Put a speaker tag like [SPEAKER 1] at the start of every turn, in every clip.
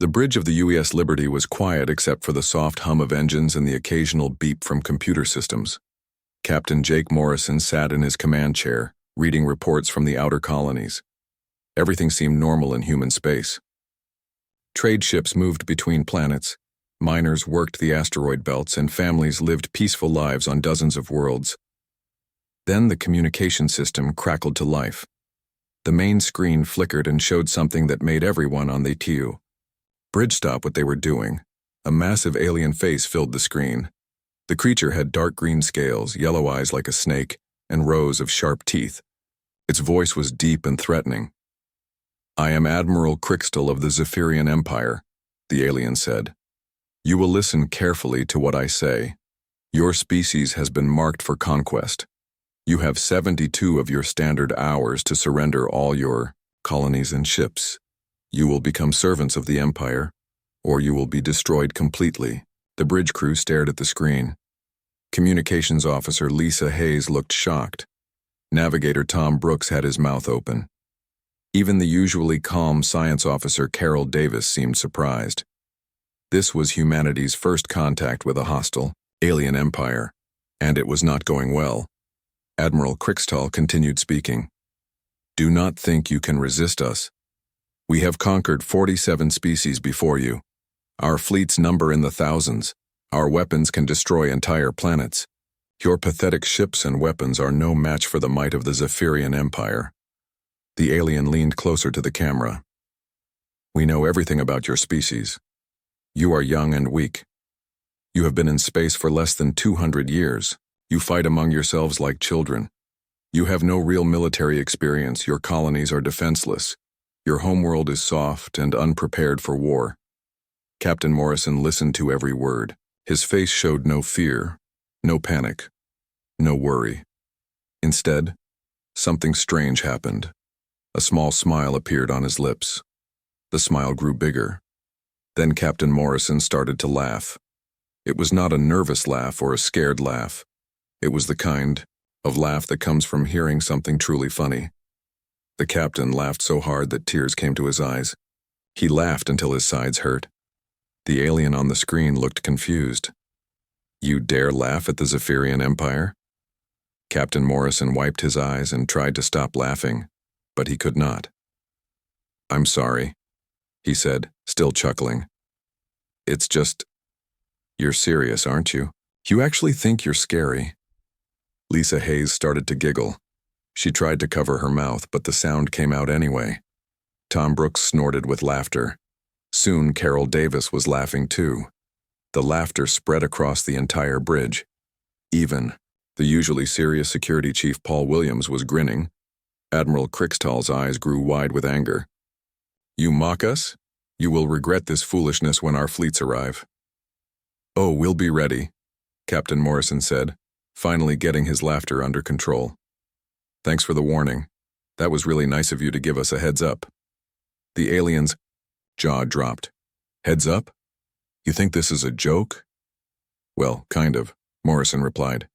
[SPEAKER 1] The bridge of the UES Liberty was quiet except for the soft hum of engines and the occasional beep from computer systems. Captain Jake Morrison sat in his command chair, reading reports from the outer colonies. Everything seemed normal in human space. Trade ships moved between planets, miners worked the asteroid belts, and families lived peaceful lives on dozens of worlds. Then the communication system crackled to life. The main screen flickered and showed something that made everyone on the TU bridge stop what they were doing. A massive alien face filled the screen. The creature had dark green scales, yellow eyes like a snake, and rows of sharp teeth. Its voice was deep and threatening. "I am Admiral Crixtal of the Zephyrian Empire," the alien said. "You will listen carefully to what I say. Your species has been marked for conquest. You have 72 of your standard hours to surrender all your colonies and ships. You will become servants of the Empire, or you will be destroyed completely." The bridge crew stared at the screen. Communications Officer Lisa Hayes looked shocked. Navigator Tom Brooks had his mouth open. Even the usually calm Science Officer Carol Davis seemed surprised. This was humanity's first contact with a hostile, alien empire, and it was not going well. Admiral Crixtal continued speaking. "Do not think you can resist us. We have conquered 47 species before you. Our fleets number in the thousands. Our weapons can destroy entire planets. Your pathetic ships and weapons are no match for the might of the Zephyrian Empire." The alien leaned closer to the camera. "We know everything about your species. You are young and weak. You have been in space for less than 200 years. You fight among yourselves like children. You have no real military experience. Your colonies are defenseless. Your homeworld is soft and unprepared for war." Captain Morrison listened to every word. His face showed no fear, no panic, no worry. Instead, something strange happened. A small smile appeared on his lips. The smile grew bigger. Then Captain Morrison started to laugh. It was not a nervous laugh or a scared laugh. It was the kind of laugh that comes from hearing something truly funny. The captain laughed so hard that tears came to his eyes. He laughed until his sides hurt. The alien on the screen looked confused. "You dare laugh at the Zephyrian Empire?" Captain Morrison wiped his eyes and tried to stop laughing, but he could not. "I'm sorry," he said, still chuckling. "It's just, you're serious, aren't you? You actually think you're scary." Lisa Hayes started to giggle. She tried to cover her mouth, but the sound came out anyway. Tom Brooks snorted with laughter. Soon Carol Davis was laughing too. The laughter spread across the entire bridge. Even the usually serious security chief Paul Williams was grinning. Admiral Crixtal's eyes grew wide with anger. "You mock us? You will regret this foolishness when our fleets arrive." "Oh, we'll be ready," Captain Morrison said, finally getting his laughter under control. "Thanks for the warning. That was really nice of you to give us a heads up." The alien's jaw dropped. "Heads up? You think this is a joke?" "Well, kind of," Morrison replied.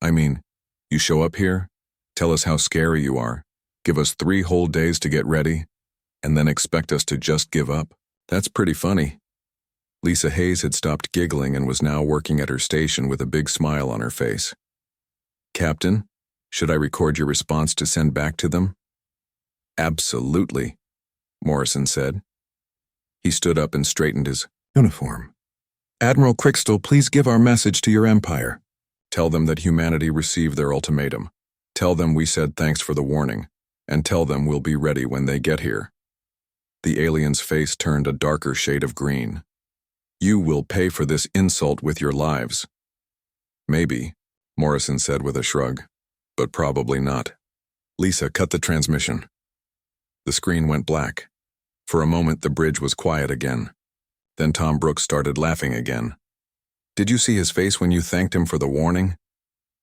[SPEAKER 1] "I mean, you show up here, tell us how scary you are, give us 3 whole days to get ready, and then expect us to just give up? That's pretty funny." Lisa Hayes had stopped giggling and was now working at her station with a big smile on her face. "Captain, should I record your response to send back to them?" "Absolutely," Morrison said. He stood up and straightened his uniform. "Admiral Crixtal, please give our message to your empire. Tell them that humanity received their ultimatum. Tell them we said thanks for the warning, and tell them we'll be ready when they get here." The alien's face turned a darker shade of green. "You will pay for this insult with your lives." "Maybe," Morrison said with a shrug, "but probably not." "Lisa, cut the transmission." The screen went black. For a moment the bridge was quiet again. Then Tom Brooks started laughing again. "Did you see his face when you thanked him for the warning?"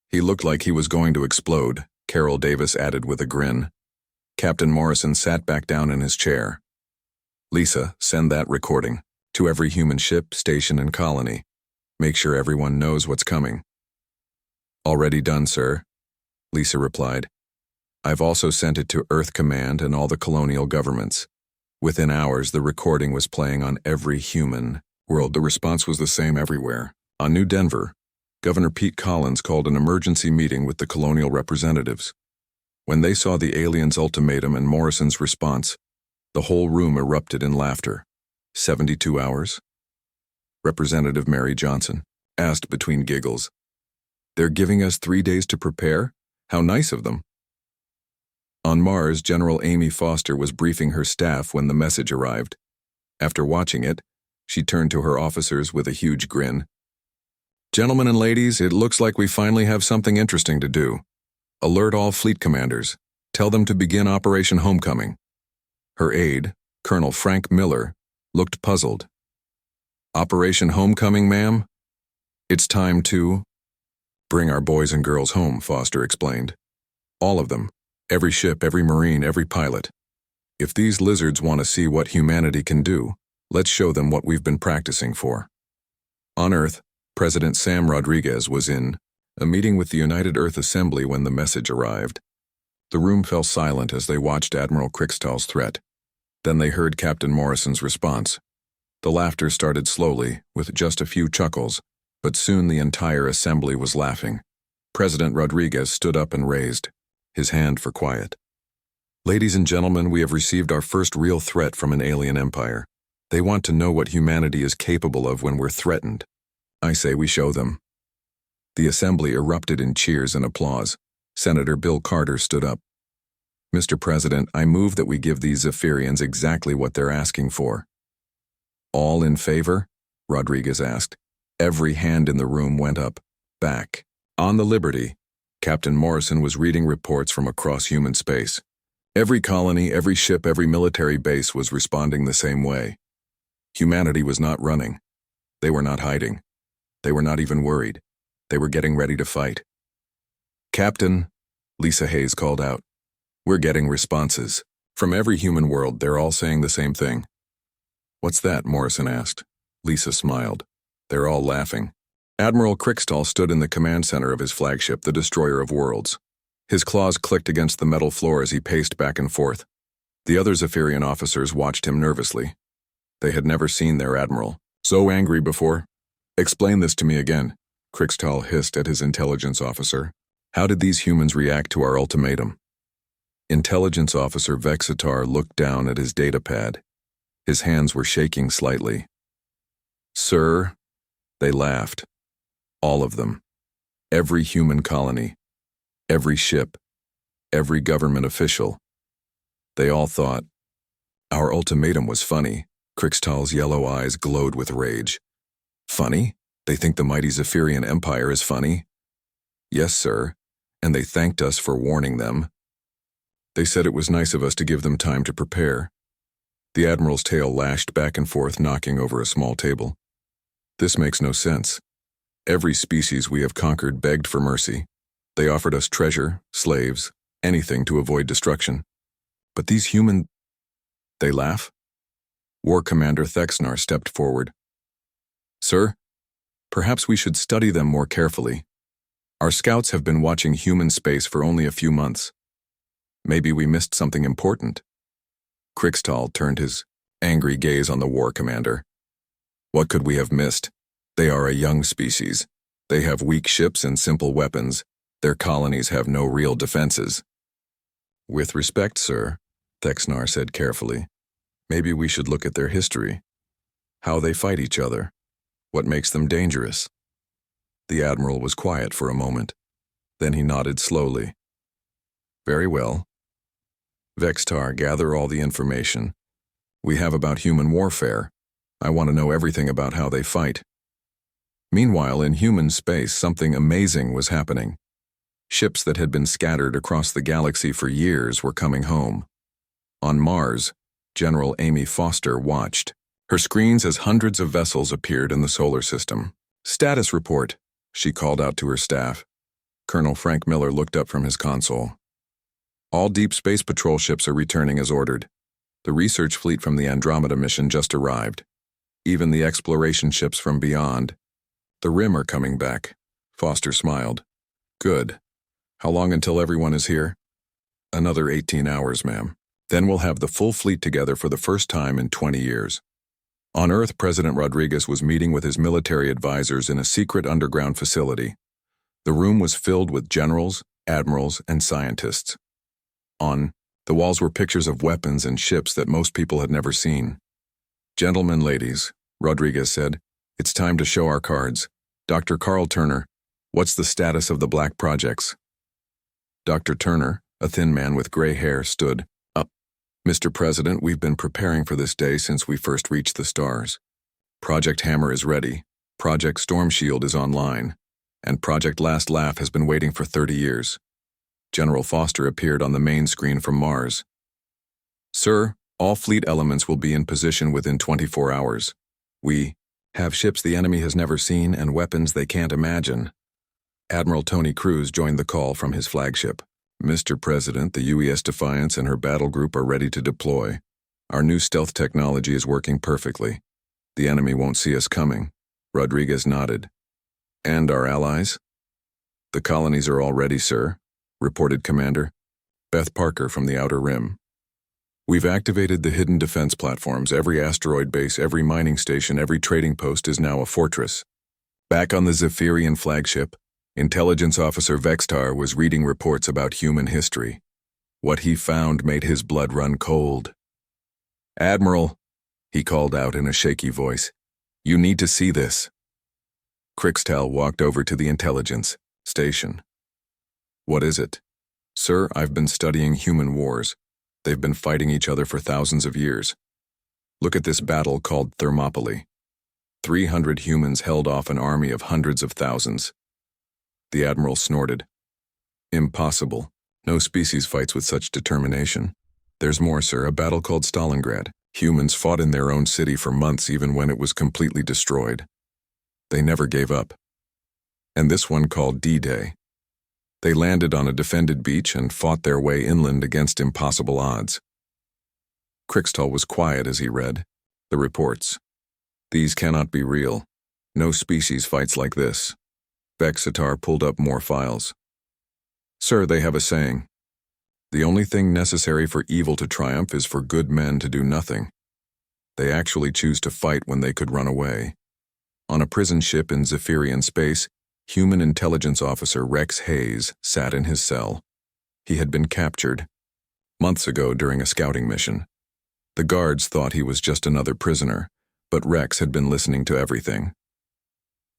[SPEAKER 1] "He looked like he was going to explode," Carol Davis added with a grin. Captain Morrison sat back down in his chair. "Lisa, send that recording to every human ship, station, and colony. Make sure everyone knows what's coming." "Already done, sir," Lisa replied. "I've also sent it to Earth Command and all the colonial governments. Within hours, the recording was playing on every human world. The response was the same everywhere. On New Denver, Governor Pete Collins called an emergency meeting with the colonial representatives. When they saw the aliens' ultimatum and Morrison's response, the whole room erupted in laughter. 72 hours? Representative Mary Johnson asked between giggles. They're giving us 3 days to prepare? How nice of them. On Mars, General Amy Foster was briefing her staff when the message arrived. After watching it, she turned to her officers with a huge grin. Gentlemen and ladies, it looks like we finally have something interesting to do. Alert all fleet commanders. Tell them to begin Operation Homecoming. Her aide, Colonel Frank Miller, looked puzzled. Operation Homecoming, ma'am? It's time to bring our boys and girls home, Foster explained. All of them. Every ship, every Marine, every pilot. If these lizards want to see what humanity can do, let's show them what we've been practicing for. On Earth, President Sam Rodriguez was in a meeting with the United Earth Assembly when the message arrived. The room fell silent as they watched Admiral Krickstahl's threat. Then they heard Captain Morrison's response. The laughter started slowly, with just a few chuckles, but soon the entire assembly was laughing. President Rodriguez stood up and raised his hand for quiet. Ladies and gentlemen, we have received our first real threat from an alien empire. They want to know what humanity is capable of when we're threatened. I say we show them. The assembly erupted in cheers and applause. Senator Bill Carter stood up. Mr. President, I move that we give these Zephyrians exactly what they're asking for. All in favor? Rodriguez asked. Every hand in the room went up. Back. On the Liberty, Captain Morrison was reading reports from across human space. Every colony, every ship, every military base was responding the same way. Humanity was not running. They were not hiding. They were not even worried. They were getting ready to fight. Captain, Lisa Hayes called out. We're getting responses. From every human world, they're all saying the same thing. What's that? Morrison asked. Lisa smiled. They're all laughing. Admiral Krickstahl stood in the command center of his flagship, the Destroyer of Worlds. His claws clicked against the metal floor as he paced back and forth. The other Zephyrian officers watched him nervously. They had never seen their admiral so angry before. Explain this to me again, Krickstahl hissed at his intelligence officer. How did these humans react to our ultimatum? Intelligence officer Vexitar looked down at his datapad. His hands were shaking slightly. Sir, they laughed. All of them. Every human colony. Every ship. Every government official. They all thought. Our ultimatum was funny. Krickstahl's yellow eyes glowed with rage. Funny? They think the mighty Zephyrian Empire is funny? Yes, sir. And they thanked us for warning them. They said it was nice of us to give them time to prepare. The Admiral's tail lashed back and forth, knocking over a small table. This makes no sense. Every species we have conquered begged for mercy. They offered us treasure, slaves, anything to avoid destruction. But these human... They laugh? War Commander Thexnar stepped forward. Sir, perhaps we should study them more carefully. Our scouts have been watching human space for only a few months. Maybe we missed something important. Krickstahl turned his angry gaze on the War Commander. What could we have missed? They are a young species. They have weak ships and simple weapons. Their colonies have no real defenses. With respect, sir, Thexnar said carefully, maybe we should look at their history. How they fight each other. What makes them dangerous. The Admiral was quiet for a moment. Then he nodded slowly. Very well. Vexitar, gather all the information we have about human warfare. I want to know everything about how they fight. Meanwhile, in human space, something amazing was happening. Ships that had been scattered across the galaxy for years were coming home. On Mars, General Amy Foster watched her screens as hundreds of vessels appeared in the solar system. Status report, she called out to her staff. Colonel Frank Miller looked up from his console. All Deep Space Patrol ships are returning as ordered. The research fleet from the Andromeda mission just arrived. Even the exploration ships from beyond. The Rim are coming back. Foster smiled. Good. How long until everyone is here? Another 18 hours, ma'am. Then we'll have the full fleet together for the first time in 20 years. On Earth, President Rodriguez was meeting with his military advisors in a secret underground facility. The room was filled with generals, admirals, and scientists. On the walls were pictures of weapons and ships that most people had never seen. "Gentlemen, ladies," Rodriguez said, "it's time to show our cards. Dr. Carl Turner, what's the status of the black projects?" Dr. Turner, a thin man with gray hair, stood up. "Mr. President, we've been preparing for this day since we first reached the stars. Project Hammer is ready, Project Storm Shield is online, and Project Last Laugh has been waiting for 30 years. General Foster appeared on the main screen from Mars. "Sir, all fleet elements will be in position within 24 hours. We have ships the enemy has never seen and weapons they can't imagine." Admiral Tony Cruz joined the call from his flagship. "Mr. President, the UES Defiance and her battle group are ready to deploy. Our new stealth technology is working perfectly. The enemy won't see us coming." Rodriguez nodded. "And our allies?" "The colonies are all ready, sir," reported Commander Beth Parker from the Outer Rim. "We've activated the hidden defense platforms. Every asteroid base, every mining station, every trading post is now a fortress." Back on the Zephyrian flagship, Intelligence Officer Vextar was reading reports about human history. What he found made his blood run cold. "Admiral," he called out in a shaky voice, "you need to see this." Crixtal walked over to the intelligence station. "What is it?" "Sir, I've been studying human wars. They've been fighting each other for thousands of years. Look at this battle called Thermopylae. 300 humans held off an army of hundreds of thousands." The Admiral snorted. "Impossible. No species fights with such determination. There's more, sir, a battle called Stalingrad. Humans fought in their own city for months even when it was completely destroyed. They never gave up. And this one called D-Day. They landed on a defended beach and fought their way inland against impossible odds." Crixtal was quiet as he read the reports. "These cannot be real. No species fights like this." Vexitar pulled up more files. "Sir, they have a saying. The only thing necessary for evil to triumph is for good men to do nothing. They actually choose to fight when they could run away." On a prison ship in Zephyrian space, Human Intelligence Officer Rex Hayes sat in his cell. He had been captured months ago during a scouting mission. The guards thought he was just another prisoner, but Rex had been listening to everything.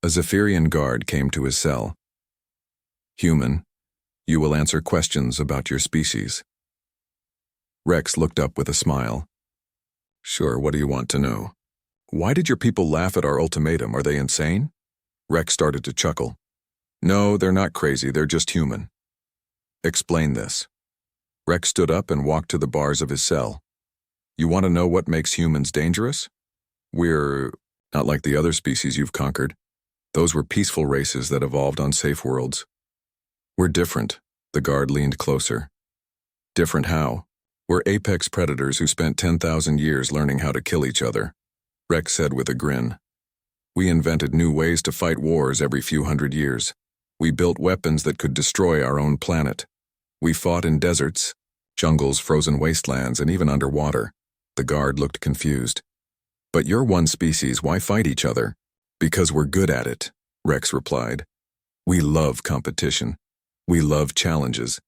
[SPEAKER 1] A Zephyrian guard came to his cell. "Human, you will answer questions about your species." Rex looked up with a smile. "Sure, what do you want to know?" "Why did your people laugh at our ultimatum? Are they insane?" Rex started to chuckle. "No, they're not crazy, they're just human." "Explain this." Rex stood up and walked to the bars of his cell. "You want to know what makes humans dangerous? We're not like the other species you've conquered. Those were peaceful races that evolved on safe worlds. We're different." The guard leaned closer. "Different how?" "We're apex predators who spent 10,000 years learning how to kill each other," Rex said with a grin. "We invented new ways to fight wars every few hundred years. We built weapons that could destroy our own planet. We fought in deserts, jungles, frozen wastelands, and even underwater." The guard looked confused. "But you're one species, why fight each other?" "Because we're good at it," Rex replied. "We love competition. We love challenges.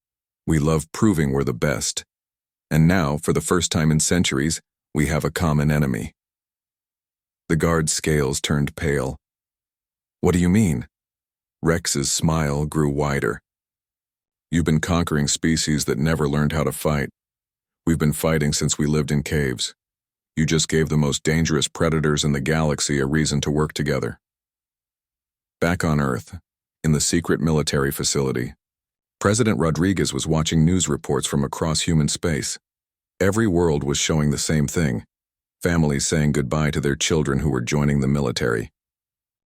[SPEAKER 1] We love proving we're the best. And now, for the first time in centuries, we have a common enemy." The guard's scales turned pale. "What do you mean?" Rex's smile grew wider. "You've been conquering species that never learned how to fight. We've been fighting since we lived in caves. You just gave the most dangerous predators in the galaxy a reason to work together." Back on Earth, in the secret military facility, President Rodriguez was watching news reports from across human space. Every world was showing the same thing: families saying goodbye to their children who were joining the military,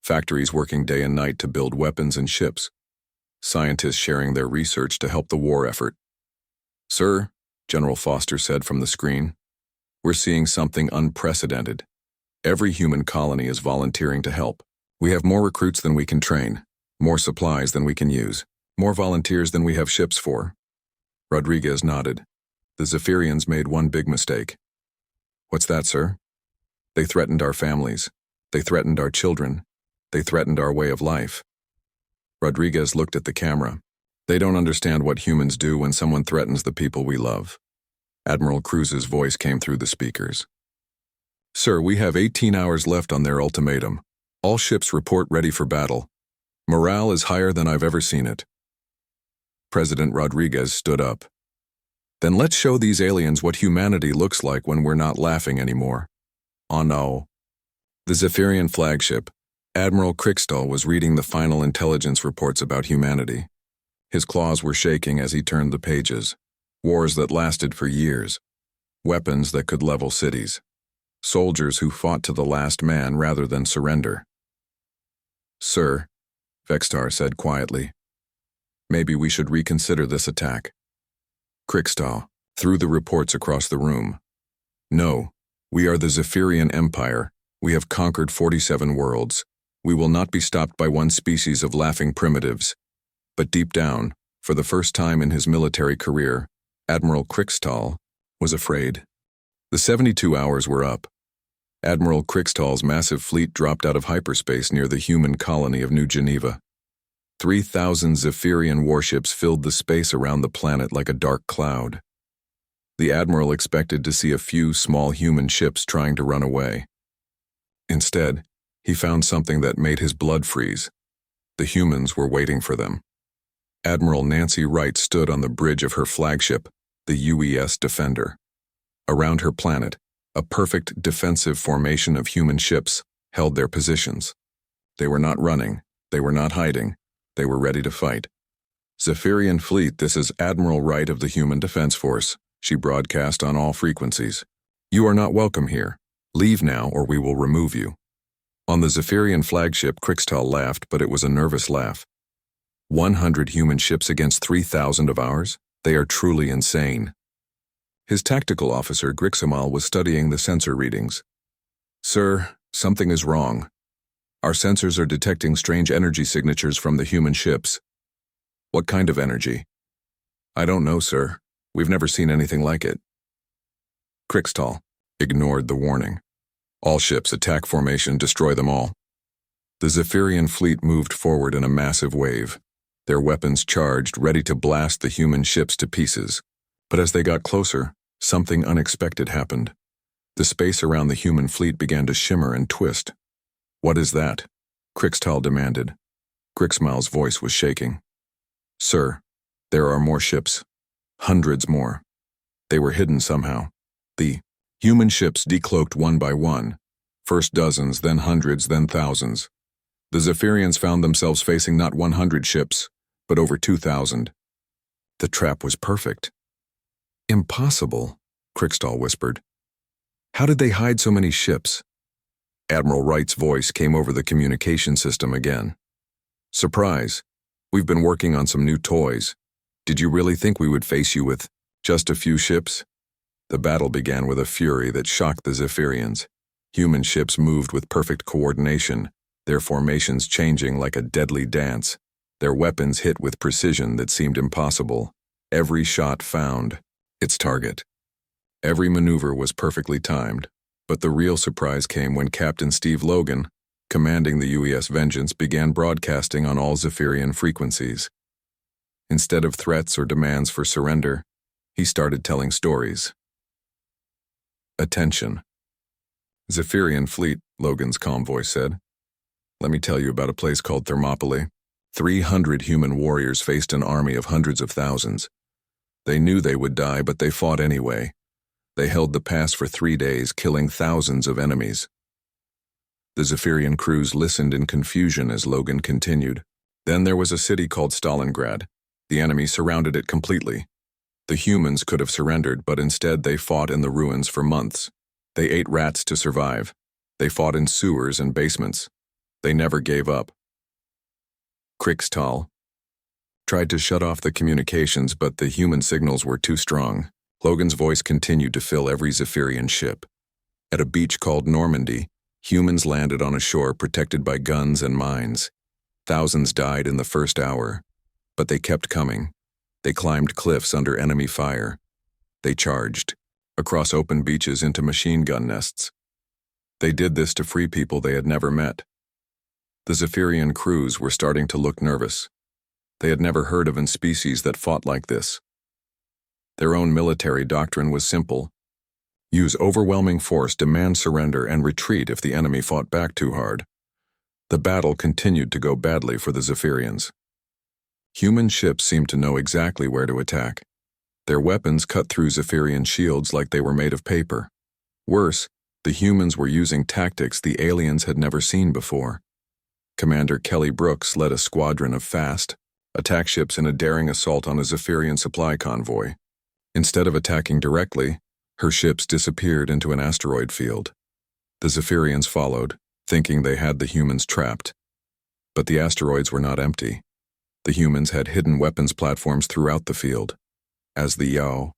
[SPEAKER 1] factories working day and night to build weapons and ships, scientists sharing their research to help the war effort. "Sir," General Foster said from the screen, "we're seeing something unprecedented. Every human colony is volunteering to help. We have more recruits than we can train, more supplies than we can use, more volunteers than we have ships for." Rodriguez nodded. The Zephyrians made one big mistake. What's that, sir? They threatened our families. They threatened our children. They threatened our way of life. Rodriguez looked at the camera. They don't understand what humans do when someone threatens the people we love. Admiral Cruz's voice came through the speakers. Sir, we have 18 hours left on their ultimatum. All ships report ready for battle. Morale is higher than I've ever seen it. President Rodriguez stood up. Then let's show these aliens what humanity looks like when we're not laughing anymore. Oh no. The Zephyrian flagship, Admiral Krikstal, was reading the final intelligence reports about humanity. His claws were shaking as he turned the pages. Wars that lasted for years. Weapons that could level cities. Soldiers who fought to the last man rather than surrender. Sir, Vextar said quietly, maybe we should reconsider this attack. Krikstal threw the reports across the room. No, we are the Zephyrian Empire. We have conquered 47 worlds. We will not be stopped by one species of laughing primitives. But deep down, for the first time in his military career, Admiral Krikstal was afraid. The 72 hours were up. Admiral Krikstal's massive fleet dropped out of hyperspace near the human colony of New Geneva. 3,000 Zephyrian warships filled the space around the planet like a dark cloud. The Admiral expected to see a few small human ships trying to run away. Instead, he found something that made his blood freeze. The humans were waiting for them. Admiral Nancy Wright stood on the bridge of her flagship, the UES Defender. Around her planet, a perfect defensive formation of human ships held their positions. They were not running, they were not hiding, they were ready to fight. Zephyrian fleet, this is Admiral Wright of the Human Defense Force, she broadcast on all frequencies. You are not welcome here. Leave now or we will remove you. On the Zephyrian flagship, Krikstal laughed, but it was a nervous laugh. 100 human ships against 3,000 of ours? They are truly insane. His tactical officer, Grixamal, was studying the sensor readings. Sir, something is wrong. Our sensors are detecting strange energy signatures from the human ships. What kind of energy? I don't know, sir. We've never seen anything like it. Krikstal ignored the warning. All ships, attack formation, destroy them all. The Zephyrian fleet moved forward in a massive wave. Their weapons charged, ready to blast the human ships to pieces. But as they got closer, something unexpected happened. The space around the human fleet began to shimmer and twist. What is that? Krikstal demanded. Grixmal's voice was shaking. Sir, there are more ships. Hundreds more. They were hidden somehow. The human ships decloaked one by one. First dozens, then hundreds, then thousands. The Zephyrians found themselves facing not 100 ships, but over 2,000. The trap was perfect. Impossible, Krikstal whispered. How did they hide so many ships? Admiral Wright's voice came over the communication system again. Surprise. We've been working on some new toys. Did you really think we would face you with just a few ships? The battle began with a fury that shocked the Zephyrians. Human ships moved with perfect coordination, their formations changing like a deadly dance. Their weapons hit with precision that seemed impossible. Every shot found its target. Every maneuver was perfectly timed, but the real surprise came when Captain Steve Logan, commanding the UES Vengeance, began broadcasting on all Zephyrian frequencies. Instead of threats or demands for surrender, he started telling stories. Attention. Zephyrian fleet, Logan's calm voice said. Let me tell you about a place called Thermopylae. 300 human warriors faced an army of hundreds of thousands. They knew they would die, but they fought anyway. They held the pass for 3 days, killing thousands of enemies. The Zephyrian crews listened in confusion as Logan continued. Then there was a city called Stalingrad. The enemy surrounded it completely. The humans could have surrendered, but instead they fought in the ruins for months. They ate rats to survive. They fought in sewers and basements. They never gave up. Krikstal tried to shut off the communications, but the human signals were too strong. Logan's voice continued to fill every Zephyrian ship. At a beach called Normandy, humans landed on a shore protected by guns and mines. Thousands died in the first hour, but they kept coming. They climbed cliffs under enemy fire. They charged, across open beaches into machine gun nests. They did this to free people they had never met. The Zephyrian crews were starting to look nervous. They had never heard of a species that fought like this. Their own military doctrine was simple: use overwhelming force, demand surrender, and retreat if the enemy fought back too hard. The battle continued to go badly for the Zephyrians. Human ships seemed to know exactly where to attack. Their weapons cut through Zephyrian shields like they were made of paper. Worse, the humans were using tactics the aliens had never seen before. Commander Kelly Brooks led a squadron of fast attack ships in a daring assault on a Zephyrian supply convoy. Instead of attacking directly, her ships disappeared into an asteroid field. The Zephyrians followed, thinking they had the humans trapped. But the asteroids were not empty. The humans had hidden weapons platforms throughout the field. As the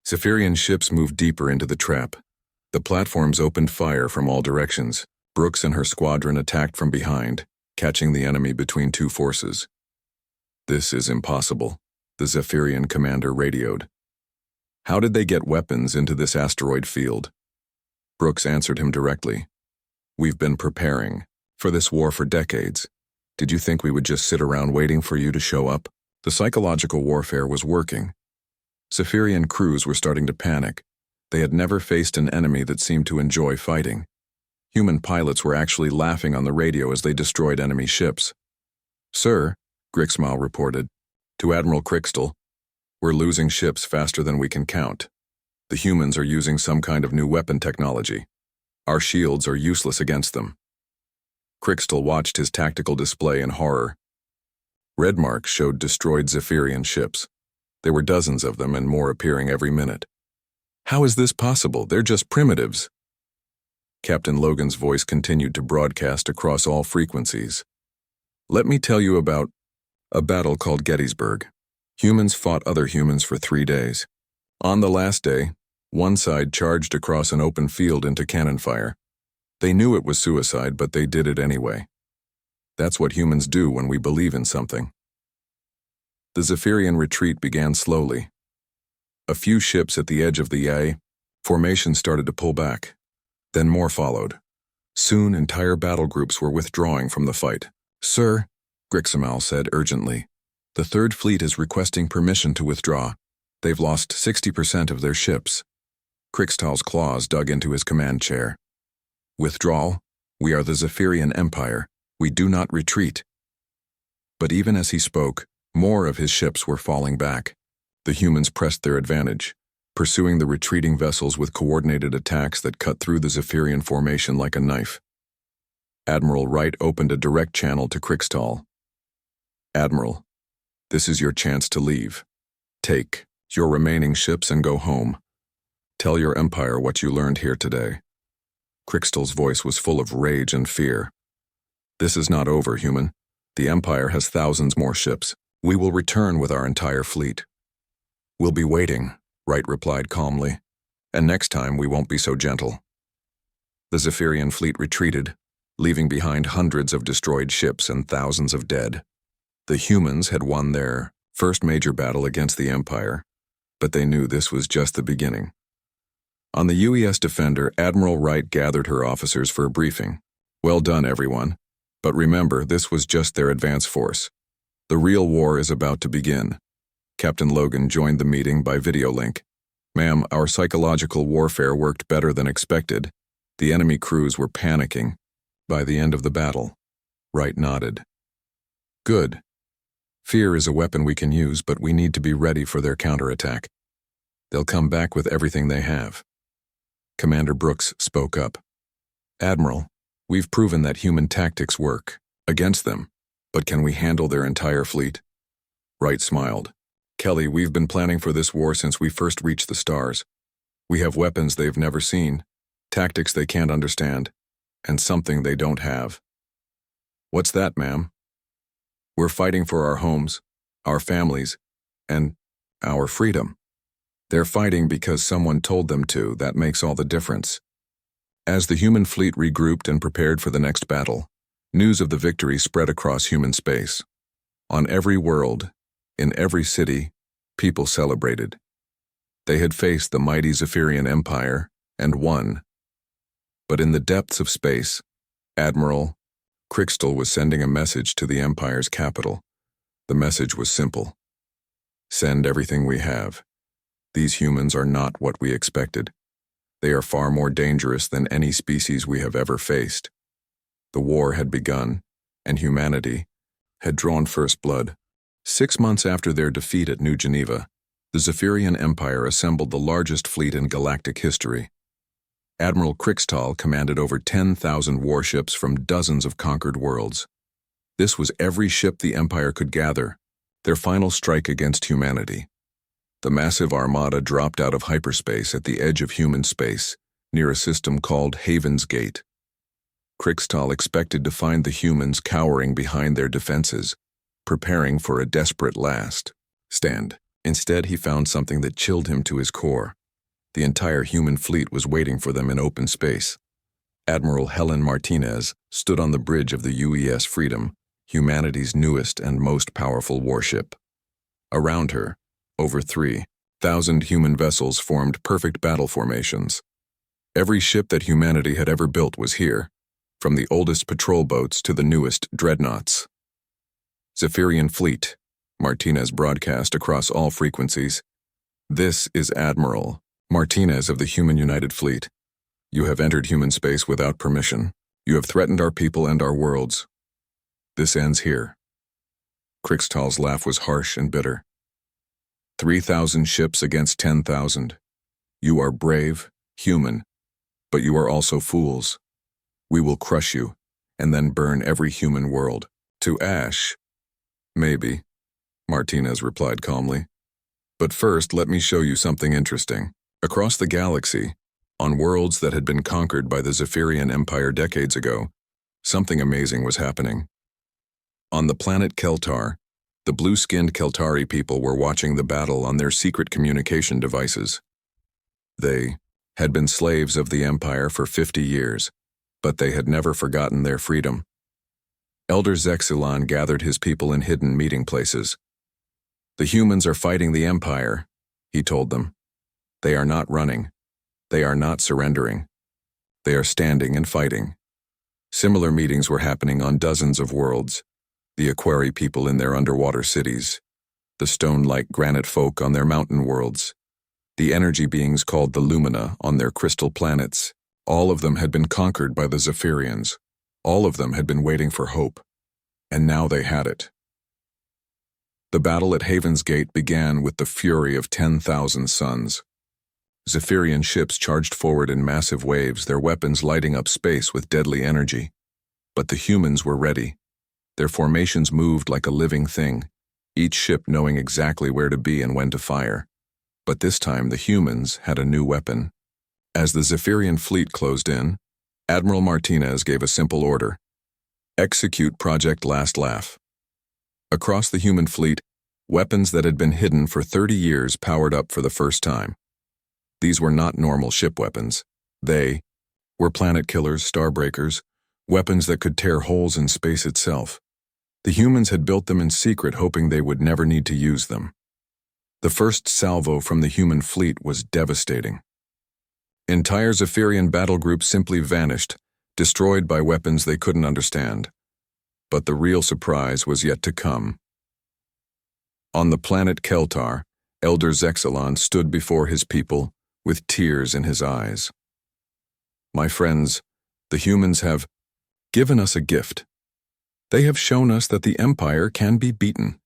[SPEAKER 1] Zephyrian ships moved deeper into the trap, the platforms opened fire from all directions. Brooks and her squadron attacked from behind, catching the enemy between two forces. "This is impossible," the Zephyrian commander radioed. "How did they get weapons into this asteroid field?" Brooks answered him directly. "We've been preparing for this war for decades. Did you think we would just sit around waiting for you to show up?" The psychological warfare was working. Zephyrian crews were starting to panic. They had never faced an enemy that seemed to enjoy fighting. Human pilots were actually laughing on the radio as they destroyed enemy ships. "Sir," Grixmal reported, to Admiral Crixtal, "we're losing ships faster than we can count. The humans are using some kind of new weapon technology. Our shields are useless against them." Crixtal watched his tactical display in horror. Red marks showed destroyed Zephyrian ships. There were dozens of them and more appearing every minute. "How is this possible? They're just primitives." Captain Logan's voice continued to broadcast across all frequencies. "Let me tell you about a battle called Gettysburg. Humans fought other humans for 3 days. On the last day, one side charged across an open field into cannon fire. They knew it was suicide, but they did it anyway. That's what humans do when we believe in something." The Zephyrian retreat began slowly. A few ships at the edge of the formation started to pull back. Then more followed. Soon entire battle groups were withdrawing from the fight. "Sir," Grixmal said urgently, "the Third Fleet is requesting permission to withdraw. They've lost 60% of their ships." Crixtal's claws dug into his command chair. "Withdrawal? We are the Zephyrian Empire. We do not retreat." But even as he spoke, more of his ships were falling back. The humans pressed their advantage, pursuing the retreating vessels with coordinated attacks that cut through the Zephyrian formation like a knife. Admiral Wright opened a direct channel to Crixtal. "Admiral, this is your chance to leave. Take your remaining ships and go home. Tell your empire what you learned here today." Crixtal's voice was full of rage and fear. "This is not over, human. The Empire has thousands more ships. We will return with our entire fleet." "We'll be waiting," Wright replied calmly. "And next time we won't be so gentle." The Zephyrian fleet retreated, leaving behind hundreds of destroyed ships and thousands of dead. The humans had won their first major battle against the Empire, but they knew this was just the beginning. On the UES Defender, Admiral Wright gathered her officers for a briefing. "Well done, everyone. But remember, this was just their advance force. The real war is about to begin." Captain Logan joined the meeting by video link. "Ma'am, our psychological warfare worked better than expected. The enemy crews were panicking by the end of the battle." Wright nodded. "Good. Fear is a weapon we can use, but we need to be ready for their counterattack. They'll come back with everything they have." Commander Brooks spoke up. "Admiral, we've proven that human tactics work against them, but can we handle their entire fleet?" Wright smiled. "Kelly, we've been planning for this war since we first reached the stars. We have weapons they've never seen, tactics they can't understand, and something they don't have." "What's that, ma'am?" "We're fighting for our homes, our families, and our freedom. They're fighting because someone told them to. That makes all the difference." As the human fleet regrouped and prepared for the next battle, news of the victory spread across human space. On every world, in every city, people celebrated. They had faced the mighty Zephyrian Empire and won. But in the depths of space, Admiral Crystal was sending a message to the Empire's capital. The message was simple. Send everything we have. These humans are not what we expected. They are far more dangerous than any species we have ever faced. The war had begun, and humanity had drawn first blood. 6 months after their defeat at New Geneva, the Zephyrian Empire assembled the largest fleet in galactic history. Admiral Crystal commanded over 10,000 warships from dozens of conquered worlds. This was every ship the Empire could gather, their final strike against humanity. The massive armada dropped out of hyperspace at the edge of human space, near a system called Haven's Gate. Crystal expected to find the humans cowering behind their defenses, preparing for a desperate last stand. Instead, he found something that chilled him to his core. The entire human fleet was waiting for them in open space. Admiral Helen Martinez stood on the bridge of the UES Freedom, humanity's newest and most powerful warship. Around her, over 3,000 human vessels formed perfect battle formations. Every ship that humanity had ever built was here, from the oldest patrol boats to the newest dreadnoughts. Zephyrian Fleet, Martinez broadcast across all frequencies. This is Admiral Martinez of the Human United Fleet. You have entered human space without permission. You have threatened our people and our worlds. This ends here. Crystal's laugh was harsh and bitter. 3,000 ships against 10,000. You are brave, human, but you are also fools. We will crush you, and then burn every human world to ash. Maybe, Martinez replied calmly. But first, let me show you something interesting. Across the galaxy, on worlds that had been conquered by the Zephyrian Empire decades ago, something amazing was happening. On the planet Keltar, the blue-skinned Keltari people were watching the battle on their secret communication devices. They had been slaves of the Empire for 50 years, but they had never forgotten their freedom. Elder Zexilon gathered his people in hidden meeting places. The humans are fighting the Empire, he told them. They are not running. They are not surrendering. They are standing and fighting. Similar meetings were happening on dozens of worlds. The Aquari people in their underwater cities, the stone-like granite folk on their mountain worlds, the energy beings called the Lumina on their crystal planets. All of them had been conquered by the Zephyrians. All of them had been waiting for hope. And now they had it. The battle at Haven's Gate began with the fury of 10,000 suns. Zephyrian ships charged forward in massive waves, their weapons lighting up space with deadly energy. But the humans were ready. Their formations moved like a living thing, each ship knowing exactly where to be and when to fire. But this time the humans had a new weapon. As the Zephyrian fleet closed in, Admiral Martinez gave a simple order. Execute Project Last Laugh. Across the human fleet, weapons that had been hidden for 30 years powered up for the first time. These were not normal ship weapons. They were planet killers, starbreakers, weapons that could tear holes in space itself. The humans had built them in secret, hoping they would never need to use them. The first salvo from the human fleet was devastating. Entire Zephyrian battle groups simply vanished, destroyed by weapons they couldn't understand. But the real surprise was yet to come. On the planet Keltar, Elder Zexilon stood before his people with tears in his eyes. My friends, the humans have given us a gift. They have shown us that the Empire can be beaten.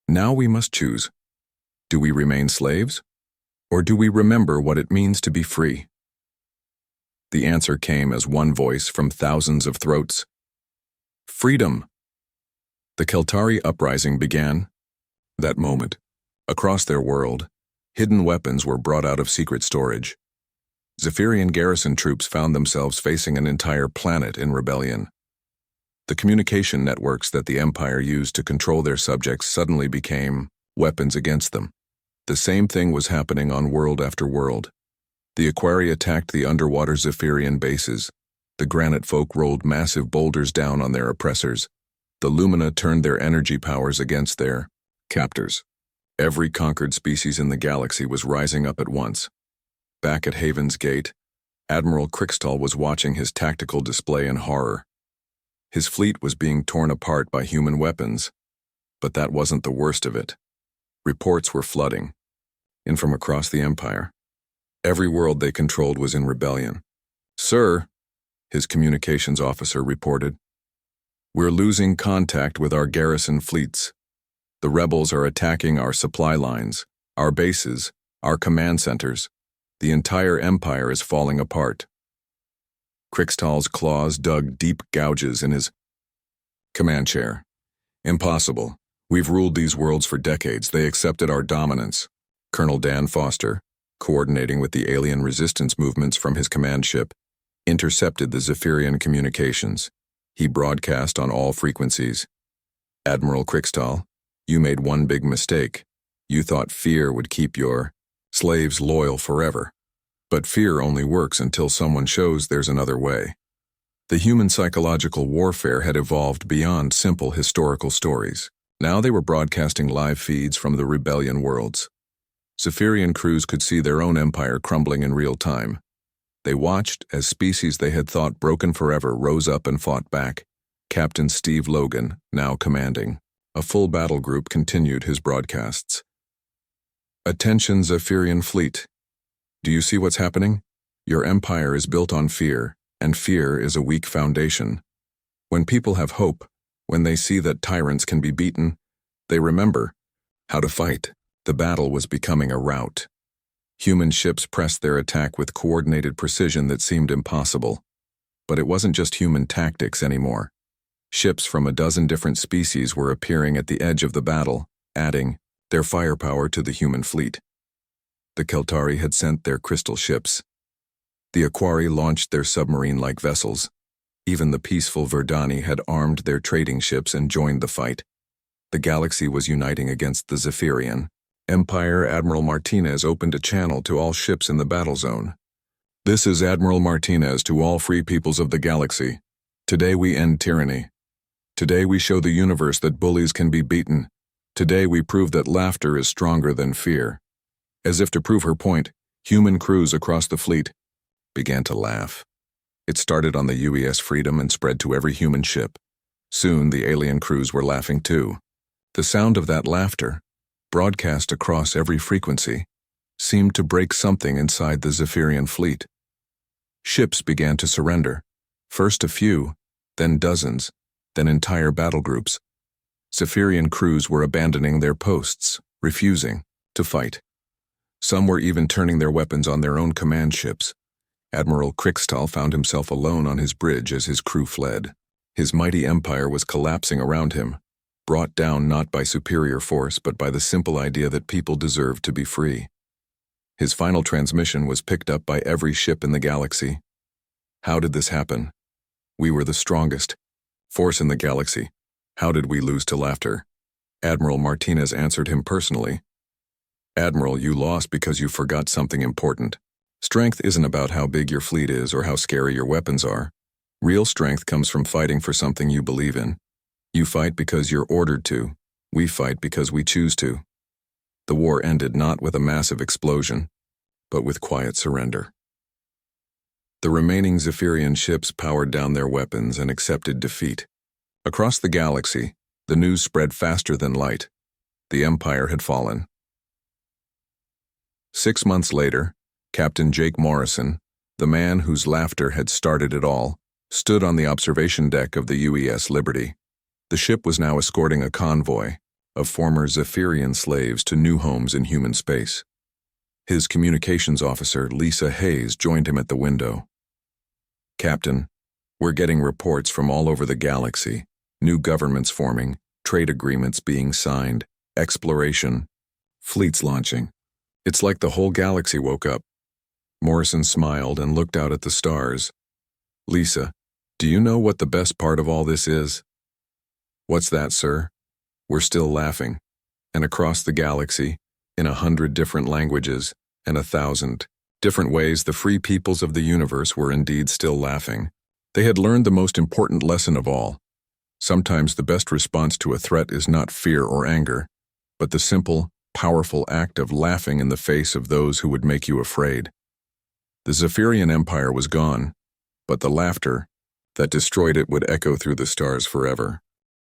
[SPEAKER 1] Now we must choose. Do we remain slaves? Or do we remember what it means to be free? The answer came as one voice from thousands of throats. Freedom! The Keltari uprising began. That moment, across their world, hidden weapons were brought out of secret storage. Zephyrian garrison troops found themselves facing an entire planet in rebellion. The communication networks that the Empire used to control their subjects suddenly became weapons against them. The same thing was happening on world after world. The Aquari attacked the underwater Zephyrian bases. The granite folk rolled massive boulders down on their oppressors. The Lumina turned their energy powers against their captors. Every conquered species in the galaxy was rising up at once. Back at Haven's Gate, Admiral Crickstall was watching his tactical display in horror. His fleet was being torn apart by human weapons, but that wasn't the worst of it. Reports were flooding in from across the Empire. Every world they controlled was in rebellion. "Sir," his communications officer reported, "we're losing contact with our garrison fleets. The rebels are attacking our supply lines, our bases, our command centers. The entire Empire is falling apart." Crickstall's claws dug deep gouges in his command chair. "Impossible. We've ruled these worlds for decades. They accepted our dominance." Colonel Dan Foster, coordinating with the alien resistance movements from his command ship, intercepted the Zephyrian communications. He broadcast on all frequencies. "Admiral Crickstall, you made one big mistake. You thought fear would keep your slaves loyal forever. But fear only works until someone shows there's another way." The human psychological warfare had evolved beyond simple historical stories. Now they were broadcasting live feeds from the rebellion worlds. Zephyrian crews could see their own empire crumbling in real time. They watched as species they had thought broken forever rose up and fought back. Captain Steve Logan, now commanding a full battle group, continued his broadcasts. "Attention, Zephyrian fleet. Do you see what's happening? Your empire is built on fear, and fear is a weak foundation. When people have hope, when they see that tyrants can be beaten, they remember how to fight." The battle was becoming a rout. Human ships pressed their attack with coordinated precision that seemed impossible. But it wasn't just human tactics anymore. Ships from a dozen different species were appearing at the edge of the battle, adding their firepower to the human fleet. The Keltari had sent their crystal ships. The Aquari launched their submarine-like vessels. Even the peaceful Verdani had armed their trading ships and joined the fight. The galaxy was uniting against the Zephyrian Empire. Admiral Martinez opened a channel to all ships in the battle zone. "This is Admiral Martinez to all free peoples of the galaxy. Today we end tyranny. Today we show the universe that bullies can be beaten. Today we prove that laughter is stronger than fear." As if to prove her point, human crews across the fleet began to laugh. It started on the UES Freedom and spread to every human ship. Soon the alien crews were laughing too. The sound of that laughter, broadcast across every frequency, seemed to break something inside the Zephyrian fleet. Ships began to surrender. First a few, then dozens, then entire battle groups. Zephyrian crews were abandoning their posts, refusing to fight. Some were even turning their weapons on their own command ships. Admiral Crickstall found himself alone on his bridge as his crew fled. His mighty empire was collapsing around him, brought down not by superior force but by the simple idea that people deserved to be free. His final transmission was picked up by every ship in the galaxy. "How did this happen? We were the strongest force in the galaxy. How did we lose to laughter?" Admiral Martinez answered him personally. "Admiral, you lost because you forgot something important. Strength isn't about how big your fleet is or how scary your weapons are. Real strength comes from fighting for something you believe in. You fight because you're ordered to. We fight because we choose to." The war ended not with a massive explosion, but with quiet surrender. The remaining Zephyrian ships powered down their weapons and accepted defeat. Across the galaxy, the news spread faster than light. The Empire had fallen. 6 months later, Captain Jake Morrison, the man whose laughter had started it all, stood on the observation deck of the UES Liberty. The ship was now escorting a convoy of former Zephyrian slaves to new homes in human space. His communications officer, Lisa Hayes, joined him at the window. "Captain, we're getting reports from all over the galaxy. New governments forming, trade agreements being signed, exploration, fleets launching. It's like the whole galaxy woke up." Morrison smiled and looked out at the stars. "Lisa, do you know what the best part of all this is?" "What's that, sir?" "We're still laughing. And across the galaxy, in 100 different languages and 1,000 different ways, the free peoples of the universe were indeed still laughing. They had learned the most important lesson of all. Sometimes the best response to a threat is not fear or anger, but the simple, powerful act of laughing in the face of those who would make you afraid. The Zephyrian Empire was gone, but the laughter that destroyed it would echo through the stars forever.